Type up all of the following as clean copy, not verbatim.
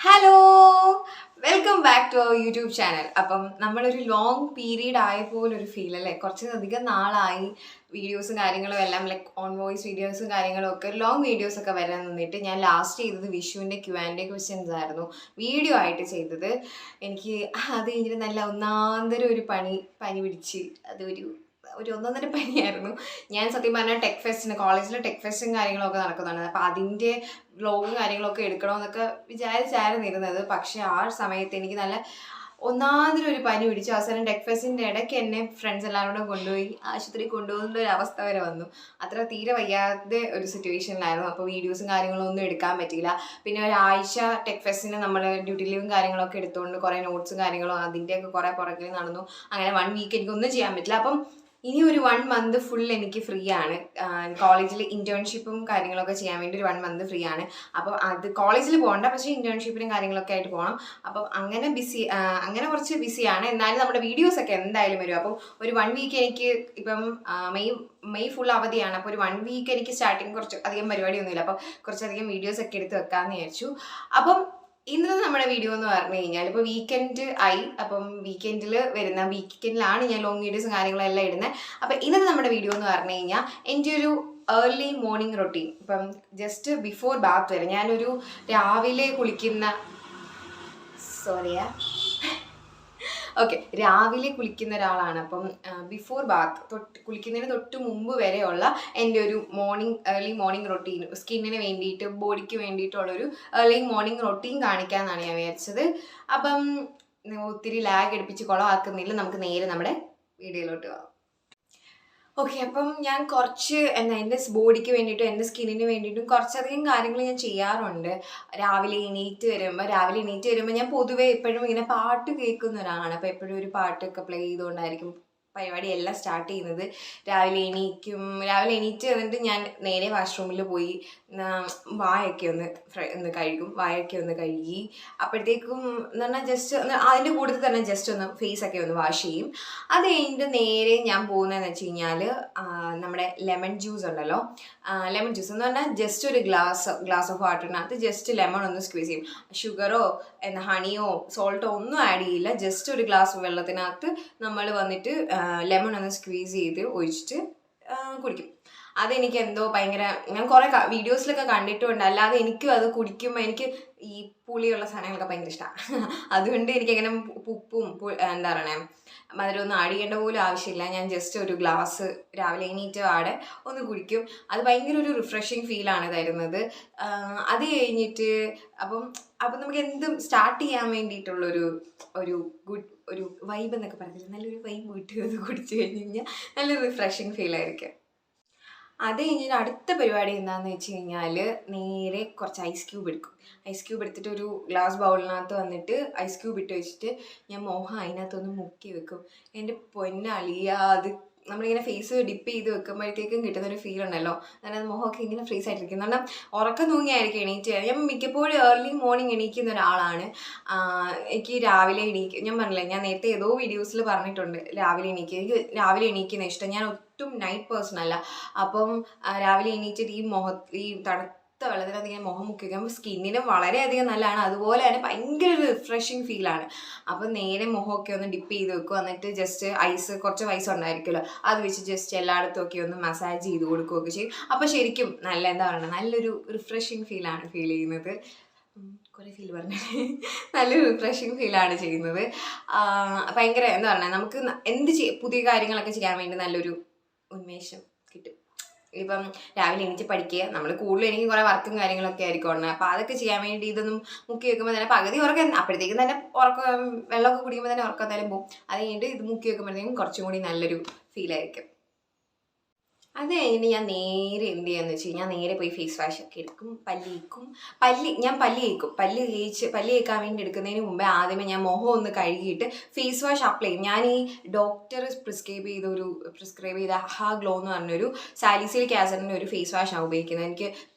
Hello, welcome back to our YouTube channel. അപ്പം നമ്മളൊരു long period ആയ പോലൊരു ഫീൽ അല്ലേ, കുറച്ചധികം നാളായി വീഡിയോസും കാര്യങ്ങളും എല്ലാം ലൈക്ക് ഓൺ വോയിസ് വീഡിയോസും കാര്യങ്ങളും ഒക്കെ ലോങ് വീഡിയോസ് ഒക്കെ വരാൻ നിന്നിട്ട് ഞാൻ ലാസ്റ്റ് ചെയ്തത് വിഷുവിൻ്റെ Q&A ക്വസ്റ്റ്യൻസ് ആയിരുന്നു വീഡിയോ ആയിട്ട് ചെയ്തത്. എനിക്ക് അത് കഴിഞ്ഞിട്ട് നല്ല ഒന്നാന്തരം ഒരു പനി പിടിച്ച് ഒരു ഒന്നൊന്നര പനിയായിരുന്നു. ഞാൻ സത്യം പറഞ്ഞാൽ കോളേജിൽ ടെക് ഫെസ്റ്റും കാര്യങ്ങളൊക്കെ നടക്കുന്നുണ്ട്. അപ്പോൾ അതിൻ്റെ വ്ലോഗും കാര്യങ്ങളൊക്കെ എടുക്കണമെന്നൊക്കെ വിചാരിച്ചായിരുന്നു ഇരുന്നത്. പക്ഷേ ആ സമയത്ത് എനിക്ക് നല്ല ഒന്നാമതൊരു ഒരു പനി പിടിച്ചു. അവസാനം ടെക് ഫെസ്റ്റിൻ്റെ ഇടയ്ക്ക് എന്നെ ഫ്രണ്ട്സ് എല്ലാവരും കൊണ്ടുപോയി ആശുപത്രി കൊണ്ടുപോകുന്ന ഒരു അവസ്ഥ വരെ വന്നു. അത്ര തീരെ വയ്യാതെ ഒരു സിറ്റുവേഷനിലായിരുന്നു. അപ്പോൾ വീഡിയോസും കാര്യങ്ങളും ഒന്നും എടുക്കാൻ പറ്റിയില്ല. പിന്നെ ഒരാഴ്ച ടെക് ഫെസ്റ്റിന് നമ്മൾ ഡ്യൂട്ടി ലീവും കാര്യങ്ങളൊക്കെ എടുത്തുകൊണ്ട് കുറേ നോട്ട്സും കാര്യങ്ങളും അതിൻ്റെയൊക്കെ കുറേ പുറകിൽ നടന്നു. അങ്ങനെ 1 വീക്ക് എനിക്കൊന്നും ചെയ്യാൻ പറ്റില്ല. അപ്പം ഇനി ഒരു 1 മന്ത് ഫുൾ എനിക്ക് ഫ്രീ ആണ്. കോളേജിൽ ഇൻറ്റേൺഷിപ്പും കാര്യങ്ങളൊക്കെ ചെയ്യാൻ വേണ്ടി ഒരു 1 മന്ത് ഫ്രീ ആണ്. അപ്പോൾ അത് കോളേജിൽ പോകണ്ട, പക്ഷേ ഇൻറ്റേൺഷിപ്പിനും കാര്യങ്ങളൊക്കെ ആയിട്ട് പോകണം. അപ്പം അങ്ങനെ കുറച്ച് ബിസിയാണ്. എന്നാലും നമ്മുടെ വീഡിയോസൊക്കെ എന്തായാലും വരും. അപ്പം ഒരു 1 വീക്ക് എനിക്ക് ഇപ്പം മെയ് ഫുൾ അവധിയാണ്. അപ്പോൾ ഒരു 1 വീക്ക് എനിക്ക് സ്റ്റാർട്ടിങ് കുറച്ച് അധികം പരിപാടിയൊന്നുമില്ല. അപ്പം കുറച്ചധികം വീഡിയോസൊക്കെ എടുത്ത് വെക്കാമെന്ന് വിചാരിച്ചു. അപ്പം ഇന്നത്തെ നമ്മുടെ വീഡിയോ എന്ന് പറഞ്ഞു കഴിഞ്ഞാൽ ഇപ്പോൾ വീക്കെൻഡ് ആയി. അപ്പം വീക്കെൻഡിലാണ് ഞാൻ ലോങ് വീഡിയോസും കാര്യങ്ങളും എല്ലാം ഇടുന്നത്. അപ്പം ഇന്നത്തെ നമ്മുടെ വീഡിയോ എന്ന് പറഞ്ഞു കഴിഞ്ഞാൽ എൻ്റെ ഒരു ഏർലി മോർണിംഗ് റൊട്ടീൻ. ഇപ്പം ജസ്റ്റ് ബിഫോർ ബാത്ത് വരെ ഞാനൊരു രാവിലെ രാവിലെ കുളിക്കുന്ന ഒരാളാണ്. അപ്പം ബിഫോർ ബാത്ത് കുളിക്കുന്നതിന് തൊട്ട് മുമ്പ് വരെയുള്ള എൻ്റെ ഒരു ഏർലി മോർണിംഗ് റൊട്ടീൻ, സ്കിന്നിന് വേണ്ടിയിട്ട് ബോഡിക്ക് വേണ്ടിയിട്ടുള്ളൊരു ഏർലി മോർണിംഗ് റൊട്ടീൻ കാണിക്കാമെന്നാണ് ഞാൻ വിചാരിച്ചത്. അപ്പം ഒത്തിരി ലാഗ് എടുപ്പിച്ച് കുളമാക്കുന്നില്ല, നമുക്ക് നേരെ നമ്മുടെ വീഡിയോയിലോട്ട് പോകാം. ഓക്കെ, അപ്പം ഞാൻ കുറച്ച് എൻ്റെ ബോഡിക്ക് വേണ്ടിയിട്ടും എൻ്റെ സ്കിന്നിന് വേണ്ടിയിട്ടും കുറച്ചധികം കാര്യങ്ങൾ ഞാൻ ചെയ്യാറുണ്ട്. രാവിലെ എണീറ്റ് വരുമ്പോൾ ഞാൻ പൊതുവേ എപ്പോഴും ഇങ്ങനെ പാട്ട് കേൾക്കുന്ന ഒരാളാണ്. അപ്പോൾ എപ്പോഴും ഒരു പാട്ടൊക്കെ പ്ലേ ചെയ്തുകൊണ്ടായിരിക്കും പരിപാടിയെല്ലാം സ്റ്റാർട്ട് ചെയ്യുന്നത്. രാവിലെ എണീറ്റ് വന്നിട്ട് ഞാൻ നേരെ വാഷ്റൂമിൽ പോയി വായൊക്കെ ഒന്ന് കഴുകി അപ്പോഴത്തേക്കും എന്ന് പറഞ്ഞാൽ ജസ്റ്റ് അതിൻ്റെ കൂട്ടത്തിൽ തന്നെ ജസ്റ്റ് ഒന്ന് ഫേസൊക്കെ ഒന്ന് വാഷ് ചെയ്യും. അത് കഴിഞ്ഞിട്ട് നേരെ ഞാൻ പോകുന്നതെന്ന് വെച്ച് കഴിഞ്ഞാൽ നമ്മുടെ ലെമൺ ജ്യൂസ് ഉണ്ടല്ലോ, ലെമൺ ജ്യൂസ് എന്ന് പറഞ്ഞാൽ ജസ്റ്റ് ഒരു ഗ്ലാസ് ഓഫ് വാട്ടറിനകത്ത് ജസ്റ്റ് ലെമൺ ഒന്ന് സ്ക്വീസ് ചെയ്യും. ഷുഗറോ ഹണിയോ സോൾട്ടോ ഒന്നും ആഡ് ചെയ്യില്ല. ജസ്റ്റ് ഒരു ഗ്ലാസ് വെള്ളത്തിനകത്ത് നമ്മൾ വന്നിട്ട് ലെമൺ ഒന്ന് സ്ക്വീസ് ചെയ്ത് ഒഴിച്ചിട്ട് കുടിക്കും. അതെനിക്ക് എന്തോ ഭയങ്കര, ഞാൻ കുറേ വീഡിയോസിലൊക്കെ കണ്ടിട്ടുണ്ട്. അല്ലാതെ എനിക്കും അത് കുടിക്കുമ്പോൾ എനിക്ക് ഈ പുളിയുള്ള സാധനങ്ങളൊക്കെ ഭയങ്കര ഇഷ്ടമാണ്. അതുകൊണ്ട് എനിക്കങ്ങനെ ഉപ്പും എന്താ പറയണേ മധുരമൊന്നും ആഡ് ചെയ്യേണ്ട പോലും ആവശ്യമില്ല. ഞാൻ ജസ്റ്റ് ഒരു ഗ്ലാസ് രാവിലെ എണീറ്റ് ഒന്ന് കുടിക്കും. അത് ഭയങ്കര ഒരു റിഫ്രഷിങ് ഫീലാണ് തരുന്നത്. അത് കഴിഞ്ഞിട്ട് അപ്പം നമുക്ക് എന്തും സ്റ്റാർട്ട് ചെയ്യാൻ വേണ്ടിയിട്ടുള്ളൊരു ഒരു വൈബ് എന്നൊക്കെ പറഞ്ഞിട്ട് നല്ലൊരു വൈബ് കിട്ടി കുടിച്ചു കഴിഞ്ഞ് കഴിഞ്ഞാൽ നല്ലൊരു റിഫ്രഷിങ് ഫീലായിരിക്കും. അത് കഴിഞ്ഞിട്ട് അടുത്ത പരിപാടി എന്താണെന്ന് വെച്ച് കഴിഞ്ഞാൽ നേരെ കുറച്ച് ഐസ് ക്യൂബ് എടുത്തിട്ട് ഒരു ഗ്ലാസ് ബൗളിനകത്ത് വന്നിട്ട് ഐസ് ക്യൂബ് ഇട്ട് വെച്ചിട്ട് ഞാൻ മുഖം അതിനകത്തൊന്ന് മുക്കി വെക്കും. എൻ്റെ പൊന്നളിയ, അത് നമ്മളിങ്ങനെ ഫേസ് ഡിപ്പ് ചെയ്ത് വെക്കുമ്പോഴത്തേക്കും കിട്ടുന്നൊരു ഫീൽ ഉണ്ടല്ലോ. അതായത് മുഖമൊക്കെ ഇങ്ങനെ ഫ്രീസ് ആയിട്ടിരിക്കും. കാരണം ഉറക്കം തൂങ്ങിയായിരിക്കും എണീറ്റ്. ഞാൻ മിക്കപ്പോഴും ഏർലി മോർണിംഗ് എണീക്കുന്ന ഒരാളാണ്. എനിക്ക് രാവിലെ ഞാൻ പറഞ്ഞില്ലേ, ഞാൻ നേരത്തെ ഏതോ വീഡിയോസിൽ പറഞ്ഞിട്ടുണ്ട് എനിക്ക് രാവിലെ എണീക്കുന്ന ഇഷ്ടം. ഞാൻ ഒട്ടും നൈറ്റ് പേഴ്സൺ അല്ല. അപ്പം രാവിലെ എണീറ്റിട്ട് ഈ തണുത്ത വെള്ളത്തിനകത്ത് ഇങ്ങനെ മുഖം മുക്കി വയ്ക്കുമ്പോൾ സ്കിന്നിന് വളരെയധികം നല്ലതാണ്. അതുപോലെ തന്നെ ഭയങ്കര ഒരു റിഫ്രഷിങ് ഫീലാണ്. അപ്പം നേരെ മുഖമൊക്കെ ഒന്ന് ഡിപ്പ് ചെയ്ത് വെക്കും. എന്നിട്ട് ജസ്റ്റ് കുറച്ച് ഐസ് ഉണ്ടായിരിക്കുമല്ലോ, അത് വെച്ച് ജസ്റ്റ് എല്ലായിടത്തും ഒക്കെ ഒന്ന് മസാജ് ചെയ്ത് കൊടുക്കുകയൊക്കെ ചെയ്യും. അപ്പോൾ ശരിക്കും നല്ലൊരു റിഫ്രഷിങ് ഫീലാണ് ഫീൽ ചെയ്യുന്നത്. കുറേ ഫീൽ നല്ലൊരു റിഫ്രഷിങ് ഫീലാണ് ചെയ്യുന്നത്. ഭയങ്കര എന്താ പറയുക, നമുക്ക് പുതിയ കാര്യങ്ങളൊക്കെ ചെയ്യാൻ വേണ്ടി നല്ലൊരു ഉന്മേഷം കിട്ടും. ഇപ്പം രാവിലെ എണീറ്റ് പഠിക്കുക, നമ്മൾ കൂടുതലും എനിക്ക് കുറേ വർക്കും കാര്യങ്ങളൊക്കെ ആയിരിക്കും ഉള്ളത്. അപ്പോൾ അതൊക്കെ ചെയ്യാൻ വേണ്ടി ഇതൊന്നും മുക്കി വെക്കുമ്പോൾ തന്നെ പകുതി ഉറക്കം, അപ്പോഴത്തേക്കും തന്നെ വെള്ളമൊക്കെ കുടിക്കുമ്പോൾ തന്നെ ഉറക്കം എന്തായാലും പോകും. അത് കഴിഞ്ഞിട്ട് ഇത് മുക്കി വെക്കുമ്പോഴത്തേക്കും കുറച്ചും കൂടി നല്ലൊരു ഫീലായിരിക്കും. അത് കഴിഞ്ഞിട്ട് ഞാൻ നേരെ എന്ത് ചെയ്യാന്ന് വെച്ച് കഴിഞ്ഞാൽ നേരെ പോയി ഫേസ് വാഷ് ഒക്കെ എടുക്കും, ഞാൻ പല്ല് തേക്കാൻ വേണ്ടി എടുക്കുന്നതിന് മുമ്പേ ആദ്യമേ ഞാൻ മുഖം ഒന്ന് കഴുകിയിട്ട് ഫേസ് വാഷ് അപ്ലൈ ചെയ്യും. ഞാൻ ഈ ഡോക്ടർ പ്രിസ്ക്രൈബ് ചെയ്ത ഹാ ഗ്ലോ എന്ന് പറഞ്ഞൊരു സാലിസിലിക് ആസിഡിൻ്റെ ഒരു ഫേസ് വാഷാണ് ഉപയോഗിക്കുന്നത്. എനിക്ക്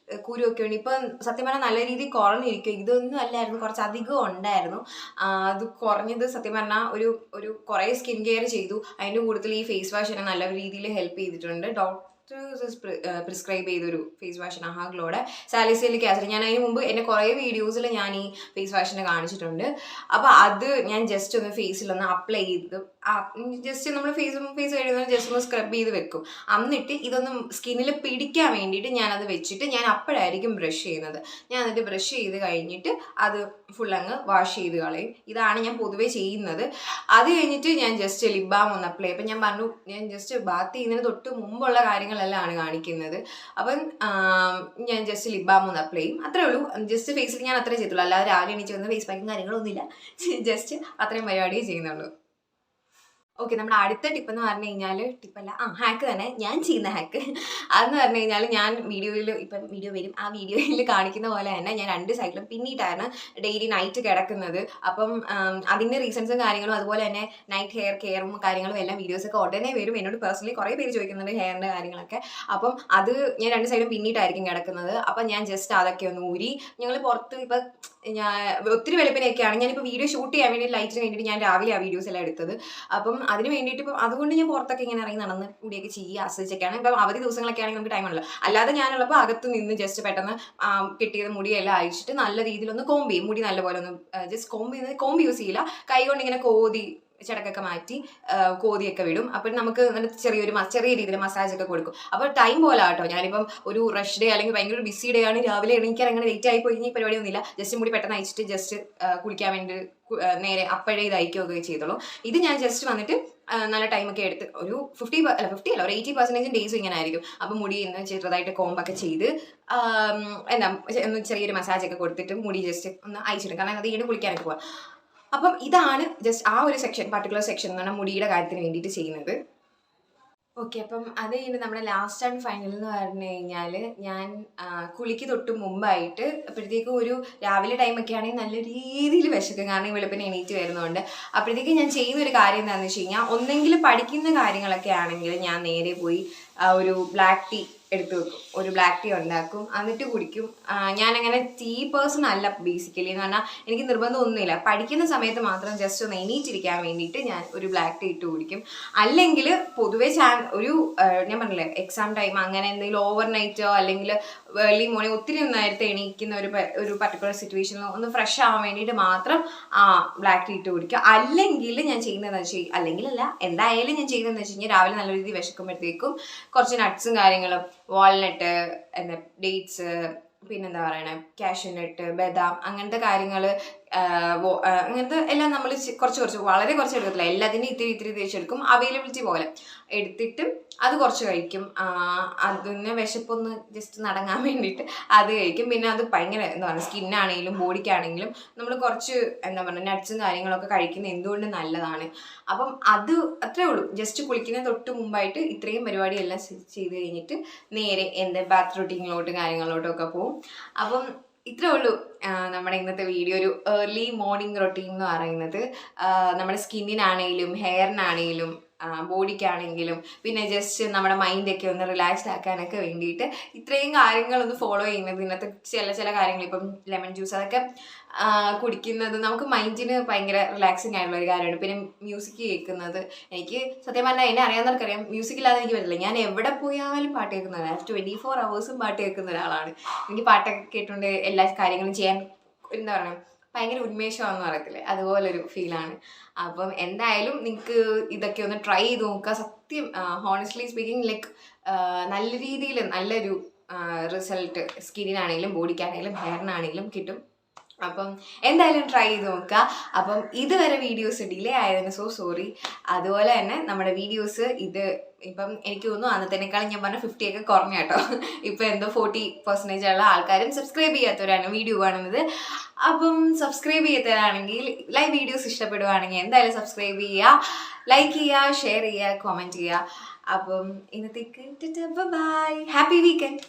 കുരുവൊക്കെ ഉണ്ട്. ഇപ്പം സത്യം പറഞ്ഞാൽ നല്ല രീതിയിൽ കുറഞ്ഞിരിക്കും. ഇതൊന്നും അല്ലായിരുന്നു, കുറച്ചധികം ഉണ്ടായിരുന്നു. അത് കുറഞ്ഞത് സത്യം പറഞ്ഞാൽ ഒരു കുറേ സ്കിൻ കെയർ ചെയ്തു. അതിൻ്റെ കൂടുതൽ ഈ ഫേസ് വാഷ് എന്നെ നല്ല രീതിയിൽ ഹെൽപ്പ് ചെയ്തിട്ടുണ്ട്. പ്രിസ്ക്രൈബ് ചെയ്തൊരു ഫേസ് വാഷാണ് ആഹാ ഗ്ലോയുടെ സാലിസിലിക് ആസിഡ്. ഞാൻ അതിന് മുമ്പ് എൻ്റെ കുറേ വീഡിയോസിൽ ഞാൻ ഈ ഫേസ് വാഷിനെ കാണിച്ചിട്ടുണ്ട്. അപ്പോൾ അത് ഞാൻ ജസ്റ്റ് ഒന്ന് ഫേസിലൊന്ന് അപ്ലൈ ചെയ്ത് ജസ്റ്റ് നമ്മൾ ഫേസ് കഴിയുന്നത് ജസ്റ്റ് ഒന്ന് സ്ക്രബ് ചെയ്ത് വെക്കും. എന്നിട്ട് ഇതൊന്ന് സ്കിന്നിൽ പിടിക്കാൻ വേണ്ടിയിട്ട് ഞാനത് വെച്ചിട്ട് ഞാൻ അപ്പോഴായിരിക്കും ബ്രഷ് ചെയ്യുന്നത്. ഞാൻ എന്നിട്ട് ബ്രഷ് ചെയ്ത് കഴിഞ്ഞിട്ട് അത് ഫുൾ അങ്ങ് വാഷ് ചെയ്ത് കളയും. ഇതാണ് ഞാൻ പൊതുവേ ചെയ്യുന്നത്. അത് കഴിഞ്ഞിട്ട് ഞാൻ ജസ്റ്റ് ലിപ് ബാം ഒന്ന് അപ്ലൈ. അപ്പം ഞാൻ പറഞ്ഞു ഞാൻ ജസ്റ്റ് ബാത്ത് ചെയ്യുന്നതിന് തൊട്ട് മുമ്പുള്ള കാര്യങ്ങളെല്ലാം ആണ് കാണിക്കുന്നത്. അപ്പം ഞാൻ ജസ്റ്റ് ലിപ് ബാം ഒന്ന് അപ്ലൈ ചെയ്യും, അത്രേ ഉള്ളൂ. ജസ്റ്റ് ഫേസിൽ ഞാൻ അത്രേ ചെയ്തുള്ളൂ, അല്ലാതെ രാവിലെ എണീച്ച് വന്ന് ഫേസ് പാക്കും കാര്യങ്ങളൊന്നുമില്ല. ജസ്റ്റ് അത്രയും പരിപാടിയേ ചെയ്യുന്നുള്ളൂ. ഓക്കെ, നമ്മുടെ അടുത്ത ടിപ്പ് എന്ന് പറഞ്ഞു കഴിഞ്ഞാൽ, ടിപ്പല്ല ഹാക്ക് തന്നെ, ഞാൻ ചെയ്യുന്ന ഹാക്ക് അതെന്ന് പറഞ്ഞു കഴിഞ്ഞാൽ, ഞാൻ വീഡിയോയിൽ ഇപ്പം വീഡിയോ വരും, ആ വീഡിയോയിൽ കാണിക്കുന്ന പോലെ തന്നെ ഞാൻ 2 സൈഡിലും പിന്നീട്ടാണ് ഡെയിലി നൈറ്റ് കിടക്കുന്നത്. അപ്പം അതിൻ്റെ റീസൺസും കാര്യങ്ങളും അതുപോലെ തന്നെ നൈറ്റ് ഹെയർ കെയറും കാര്യങ്ങളും എല്ലാം വീഡിയോസൊക്കെ ഉടനെ വരും. എന്നോട് പേഴ്സണലി കുറേ പേര് ചോദിക്കുന്നുണ്ട് ഹെയറിൻ്റെ കാര്യങ്ങളൊക്കെ. അപ്പം അത് ഞാൻ 2 സൈഡും പിന്നീട്ടായിരിക്കും കിടക്കുന്നത്. അപ്പം ഞാൻ ജസ്റ്റ് അതൊക്കെ ഒന്ന് ഊരി, ഞങ്ങൾ പുറത്ത് ഇപ്പം ഞാൻ ഒത്തിരി വെളുപ്പിനൊക്കെയാണ് ഞാനിപ്പോൾ വീഡിയോ ഷൂട്ട് ചെയ്യാൻ വേണ്ടി ലൈറ്റിന് വേണ്ടിയിട്ട് ഞാൻ രാവിലെ ആ വീഡിയോസ് എല്ലാം എടുത്തത്. അപ്പം അതിന് വേണ്ടിയിട്ട് ഇപ്പം അതുകൊണ്ട് ഞാൻ പുറത്തൊക്കെ ഇങ്ങനെ ഇറങ്ങി നടന്ന് കൂടിയൊക്കെ ചെയ്യുക ആസ്വദിച്ചൊക്കെയാണ്. ഇപ്പം അവധി ദിവസങ്ങളൊക്കെ ആണെങ്കിൽ നമുക്ക് ടൈമുണ്ടല്ലോ. അല്ലാതെ ഞാനുള്ളപ്പോൾ അകത്ത് നിന്ന് ജസ്റ്റ് പെട്ടെന്ന് കിട്ടിയത് മുടിയെല്ലാം അഴിച്ചിട്ട് നല്ല രീതിയിലൊന്ന് കോമ്പ് ചെയ്യും. മുടി നല്ലപോലെ ഒന്ന് ജസ്റ്റ് കോമ്പ് യൂസ് ചെയ്യില്ല, കൈ കൊണ്ട് ഇങ്ങനെ കോതി ചടക്കൊക്കെ മാറ്റി കോതിയൊക്കെ വിടും. അപ്പം നമുക്ക് ചെറിയ രീതിയിൽ മസാജ് ഒക്കെ കൊടുക്കും. അപ്പോൾ ടൈം പോലെ കേട്ടോ. ഞാനിപ്പം ഒരു റഷ് ഡേ അല്ലെങ്കിൽ ഭയങ്കര ബിസി ഡേ ആണ്, രാവിലെ എണീക്കാൻ അങ്ങനെ ലേറ്റ് ആയി പോയി കഴിഞ്ഞാൽ പരിപാടിയൊന്നുമില്ല. ജസ്റ്റ് മുടി പെട്ടെന്ന് അയച്ചിട്ട് ജസ്റ്റ് കുളിക്കാൻ വേണ്ടി നേരെ അപ്പോഴേ ഇത് അയക്കുകയൊക്കെ ചെയ്തോളൂ. ഇത് ഞാൻ ജസ്റ്റ് വന്നിട്ട് നല്ല ടൈമൊക്കെ എടുത്ത് ഒരു 80% ഡേയ്സ് ഇങ്ങനെ ആയിരിക്കും. അപ്പം മുടി ഇന്ന് ചെറുതായിട്ട് കോമ്പൊക്കെ ചെയ്ത് ഒന്ന് ചെറിയൊരു മസാജൊക്കെ കൊടുത്തിട്ട് മുടി ജസ്റ്റ് ഒന്ന് അയച്ചിടും, കാരണം അത് ഈട് കുളിക്കാനൊക്കെ പോവാം. അപ്പം ഇതാണ് ജസ്റ്റ് ആ ഒരു പർട്ടിക്കുലർ സെക്ഷൻ എന്ന് പറഞ്ഞാൽ മുടിയുടെ കാര്യത്തിന് വേണ്ടിയിട്ട് ചെയ്യുന്നത്. ഓക്കെ, അപ്പം അത് കഴിഞ്ഞിട്ട് നമ്മുടെ ലാസ്റ്റ് ആൻഡ് ഫൈനൽ എന്ന് പറഞ്ഞു കഴിഞ്ഞാൽ, ഞാൻ കുളിക്ക് തൊട്ട് മുമ്പായിട്ട് അപ്പോഴത്തേക്കും ഒരു രാവിലെ ടൈമൊക്കെ ആണെങ്കിൽ നല്ല രീതിയിൽ വിശക്കും, കാരണം വെളുപ്പിന് എണീറ്റ് വരുന്നതുകൊണ്ട്. അപ്പോഴത്തേക്കും ഞാൻ ചെയ്യുന്ന ഒരു കാര്യം എന്താണെന്ന് വെച്ച് കഴിഞ്ഞാൽ, ഒന്നെങ്കിൽ പഠിക്കുന്ന കാര്യങ്ങളൊക്കെ ആണെങ്കിൽ ഞാൻ നേരെ പോയി ഒരു ബ്ലാക്ക് ടീ എടുത്ത് വെക്കും, ഒരു ബ്ലാക്ക് ടീ ഉണ്ടാക്കും, എന്നിട്ട് കുടിക്കും. ഞാനങ്ങനെ ടീ പേഴ്സൺ അല്ല ബേസിക്കലി, എന്ന് പറഞ്ഞാൽ എനിക്ക് നിർബന്ധമൊന്നുമില്ല. പഠിക്കുന്ന സമയത്ത് മാത്രം ജസ്റ്റ് ഒന്ന് എണീറ്റിരിക്കാൻ വേണ്ടിയിട്ട് ഞാൻ ഒരു ബ്ലാക്ക് ടീ ഇട്ട് കുടിക്കും. അല്ലെങ്കിൽ പൊതുവേ ഞാൻ പറഞ്ഞില്ലേ എക്സാം ടൈം അങ്ങനെ എന്തെങ്കിലും ഓവർ നൈറ്റോ അല്ലെങ്കിൽ ഏർലി മോർണിംഗ് ഒത്തിരി നേരത്തെ എണീക്കുന്ന ഒരു പർട്ടിക്കുലർ സിറ്റുവേഷനിൽ ഒന്ന് ഫ്രഷ് ആവാൻ വേണ്ടിയിട്ട് മാത്രം ബ്ലാക്ക് ടീ ഇട്ട് കുടിക്കുക. അല്ലെങ്കിൽ ഞാൻ ചെയ്യുന്നതെന്ന് വെച്ചാൽ, എന്തായാലും ഞാൻ ചെയ്യുന്നതെന്ന് വെച്ച് കഴിഞ്ഞാൽ, രാവിലെ നല്ല രീതിയിൽ വിശക്കുമ്പോഴത്തേക്കും കുറച്ച് നട്ട്സും കാര്യങ്ങളും, വാൾനട്ട്, ഡേറ്റ്സ്, പിന്നെന്താ പറയണേ കാഷ്യൂനട്ട്, ബദാം, അങ്ങനത്തെ കാര്യങ്ങൾ, അങ്ങനത്തെ എല്ലാം നമ്മൾ വളരെ കുറച്ച് എടുക്കത്തില്ല, എല്ലാത്തിനും ഇത്തിരി തേച്ചെടുക്കും, അവൈലബിലിറ്റി പോലെ എടുത്തിട്ട് അത് കുറച്ച് കഴിക്കും. അതിന് വിശപ്പൊന്ന് ജസ്റ്റ് നടങ്ങാൻ വേണ്ടിയിട്ട് അത് കഴിക്കും. പിന്നെ അത് ഭയങ്കര എന്താ പറയുക, സ്കിന്നാണെങ്കിലും ബോഡിക്കാണെങ്കിലും നമ്മൾ കുറച്ച് എന്താ പറയുക നട്ട്സും കാര്യങ്ങളൊക്കെ കഴിക്കുന്നത് എന്തുകൊണ്ട് നല്ലതാണ്. അപ്പം അത് അത്രേ ഉള്ളൂ. ജസ്റ്റ് കുളിക്കുന്ന തൊട്ട് മുമ്പായിട്ട് ഇത്രയും പരിപാടിയെല്ലാം ചെയ്ത് കഴിഞ്ഞിട്ട് നേരെ എൻ്റെ ബാത്ത് കാര്യങ്ങളിലോട്ടും ഒക്കെ പോകും. അപ്പം ഇത്രേ ഉള്ളൂ നമ്മുടെ ഇന്നത്തെ വീഡിയോ. ഒരു ഏർലി മോർണിംഗ് റൊട്ടീൻ എന്ന് പറയുന്നത് നമ്മുടെ സ്കിന്നിനാണെങ്കിലും ഹെയറിനാണെങ്കിലും ബോഡിക്കാണെങ്കിലും പിന്നെ ജസ്റ്റ് നമ്മുടെ മൈൻഡൊക്കെ ഒന്ന് റിലാക്സ്ഡ് ആക്കാനൊക്കെ വേണ്ടിയിട്ട് ഇത്രയും കാര്യങ്ങളൊന്ന് ഫോളോ ചെയ്യുന്നത്. ഇന്നത്തെ ചില കാര്യങ്ങൾ, ഇപ്പം ലെമൺ ജ്യൂസ് അതൊക്കെ കുടിക്കുന്നത് നമുക്ക് മൈൻഡിന് ഭയങ്കര റിലാക്സിങ് ആയിട്ടുള്ള ഒരു കാര്യമാണ്. പിന്നെ മ്യൂസിക് കേൾക്കുന്നത്, എനിക്ക് സത്യം പറഞ്ഞാൽ എന്നെ അറിയാവുന്നവർക്കറിയാം, മ്യൂസിക് ഇല്ലാതെ എനിക്ക് പറ്റില്ല. ഞാൻ എവിടെ പോയാലും പാട്ട് കേൾക്കുന്നതാണ്, 24 hours പാട്ട് കേൾക്കുന്ന ഒരാളാണ്. എനിക്ക് പാട്ടൊക്കെ കേട്ടുകൊണ്ട് എല്ലാ കാര്യങ്ങളും ചെയ്യാൻ എന്താ പറയുക ഭയങ്കര ഉന്മേഷമാണെന്ന് പറയത്തില്ലേ, അതുപോലൊരു ഫീലാണ്. അപ്പം എന്തായാലും നിങ്ങൾക്ക് ഇതൊക്കെ ഒന്ന് ട്രൈ ചെയ്ത് നോക്കുക. സത്യം ഹോണസ്റ്റ്ലി സ്പീക്കിംഗ് നല്ല രീതിയിൽ നല്ലൊരു റിസൾട്ട് സ്കിന്നിനാണെങ്കിലും ബോഡിക്കാണെങ്കിലും ഹെയറിനാണെങ്കിലും കിട്ടും. അപ്പം എന്തായാലും ട്രൈ ചെയ്ത് നോക്കുക. അപ്പം ഇതുവരെ വീഡിയോസ് ഡിലേ ആയതിന് സോറി. അതുപോലെ തന്നെ നമ്മുടെ വീഡിയോസ് ഇപ്പം എനിക്ക് തോന്നുന്നു അന്നത്തേക്കാളും ഞാൻ പറഞ്ഞ 50 ഒക്കെ കുറഞ്ഞ കേട്ടോ. ഇപ്പം എന്തോ 40% ഉള്ള ആൾക്കാരും സബ്സ്ക്രൈബ് ചെയ്യാത്തവരാണ് വീഡിയോ കാണുന്നത്. അപ്പം സബ്സ്ക്രൈബ് ചെയ്യാത്തവരാണെങ്കിൽ ലൈവ് വീഡിയോസ് ഇഷ്ടപ്പെടുവാണെങ്കിൽ എന്തായാലും സബ്സ്ക്രൈബ് ചെയ്യുക, ലൈക്ക് ചെയ്യുക, ഷെയർ ചെയ്യുക, കമൻറ്റ് ചെയ്യുക. അപ്പം ഇന്നത്തേക്ക് ബൈ, ഹാപ്പി വീക്കെൻഡ്.